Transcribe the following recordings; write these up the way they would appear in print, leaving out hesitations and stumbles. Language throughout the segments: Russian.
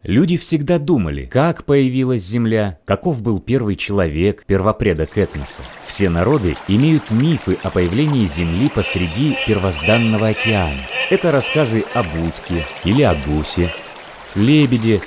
Люди всегда думали, как появилась Земля, каков был первый человек, первопредок этноса. Все народы имеют мифы о появлении Земли посреди первозданного океана. Это рассказы об утке или о гусе, лебеде,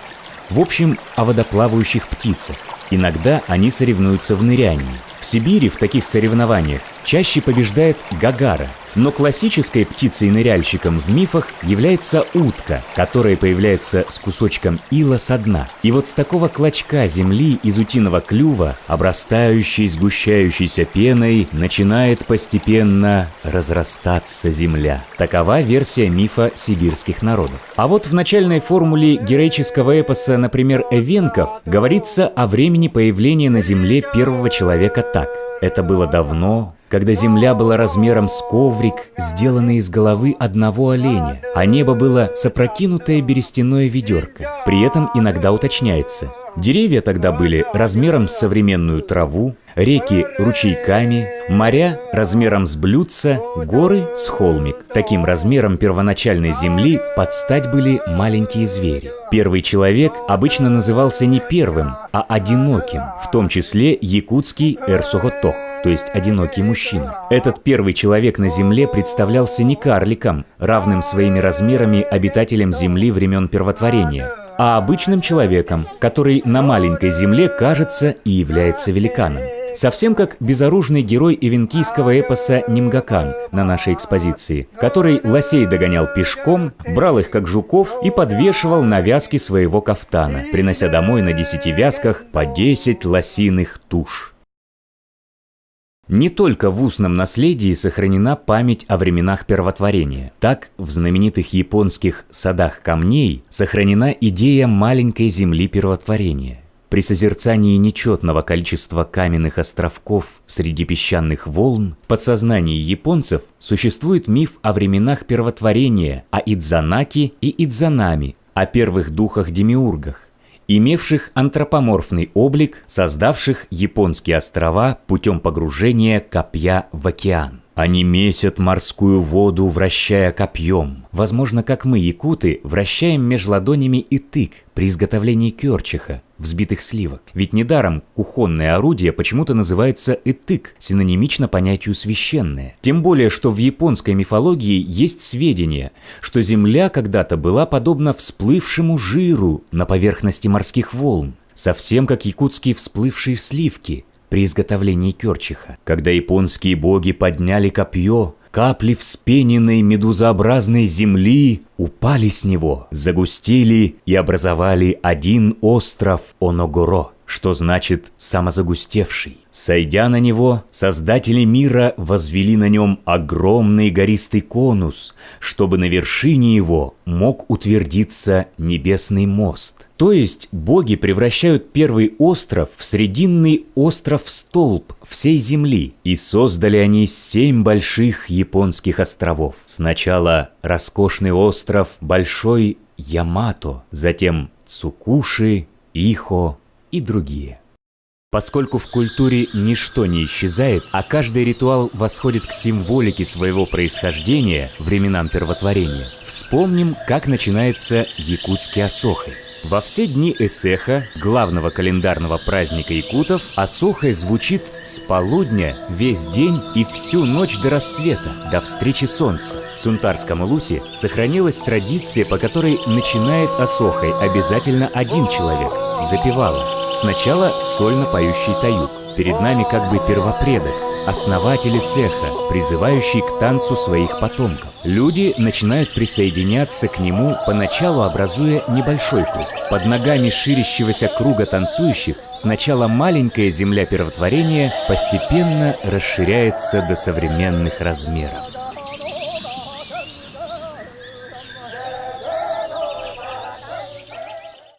в общем, о водоплавающих птицах. Иногда они соревнуются в нырянии. В Сибири в таких соревнованиях чаще побеждает гагара, но классической птицей-ныряльщиком в мифах является утка, которая появляется с кусочком ила со дна. И вот с такого клочка земли из утиного клюва, обрастающей сгущающейся пеной, начинает постепенно разрастаться земля. Такова версия мифа сибирских народов. А вот в начальной формуле героического эпоса, например, Эвенков, говорится о времени появления на земле первого человека так. Это было давно, когда земля была размером с коврик, сделанный из головы одного оленя, а небо было сопрокинутое берестяное ведерко. При этом иногда уточняется: деревья тогда были размером с современную траву, реки ручейками, моря размером с блюдца, горы с холмик. Таким размером первоначальной земли под стать были маленькие звери. Первый человек обычно назывался не первым, а одиноким, в том числе якутский Эрсоготох, то есть одинокий мужчина. Этот первый человек на Земле представлялся не карликом, равным своими размерами обитателям Земли времен первотворения, а обычным человеком, который на маленькой Земле кажется и является великаном. Совсем как безоружный герой эвенкийского эпоса Нимгакан на нашей экспозиции, который лосей догонял пешком, брал их как жуков и подвешивал на вязки своего кафтана, принося домой на 10 вязках по 10 лосиных туш. Не только в устном наследии сохранена память о временах первотворения. Так, в знаменитых японских «Садах камней» сохранена идея маленькой земли первотворения. При созерцании нечетного количества каменных островков среди песчаных волн в подсознании японцев существует миф о временах первотворения, о Идзанаки и Идзанами, о первых духах-демиургах, имевших антропоморфный облик, создавших японские острова путем погружения копья в океан. Они месят морскую воду, вращая копьем. Возможно, как мы, якуты, вращаем меж ладонями итык при изготовлении кёрчиха, взбитых сливок. Ведь недаром кухонное орудие почему-то называется итык, синонимично понятию священное. Тем более, что в японской мифологии есть сведения, что земля когда-то была подобна всплывшему жиру на поверхности морских волн, совсем как якутские всплывшие сливки при изготовлении кёрчиха. Когда японские боги подняли копье, капли вспененной медузообразной земли упали с него, загустили и образовали один остров Оногоро, что значит «самозагустевший». Сойдя на него, создатели мира возвели на нем огромный гористый конус, чтобы на вершине его мог утвердиться небесный мост. То есть боги превращают первый остров в срединный остров-столб всей земли, и создали они 7 больших японских островов. Сначала роскошный остров Большой Ямато, затем Цукуши, Ихо и другие. Поскольку в культуре ничто не исчезает, а каждый ритуал восходит к символике своего происхождения, временам первотворения, вспомним, как начинается якутский Асохай. Во все дни Эсеха, главного календарного праздника якутов, Асохай звучит с полудня весь день и всю ночь до рассвета, до встречи солнца. В Сунтарском Улусе сохранилась традиция, по которой начинает Асохай обязательно один человек – запевала. Сначала сольно поющий таюк. Перед нами как бы первопредок, основатель Эсеха, призывающий к танцу своих потомков. Люди начинают присоединяться к нему, поначалу образуя небольшой круг. Под ногами ширящегося круга танцующих сначала маленькая земля первотворения постепенно расширяется до современных размеров.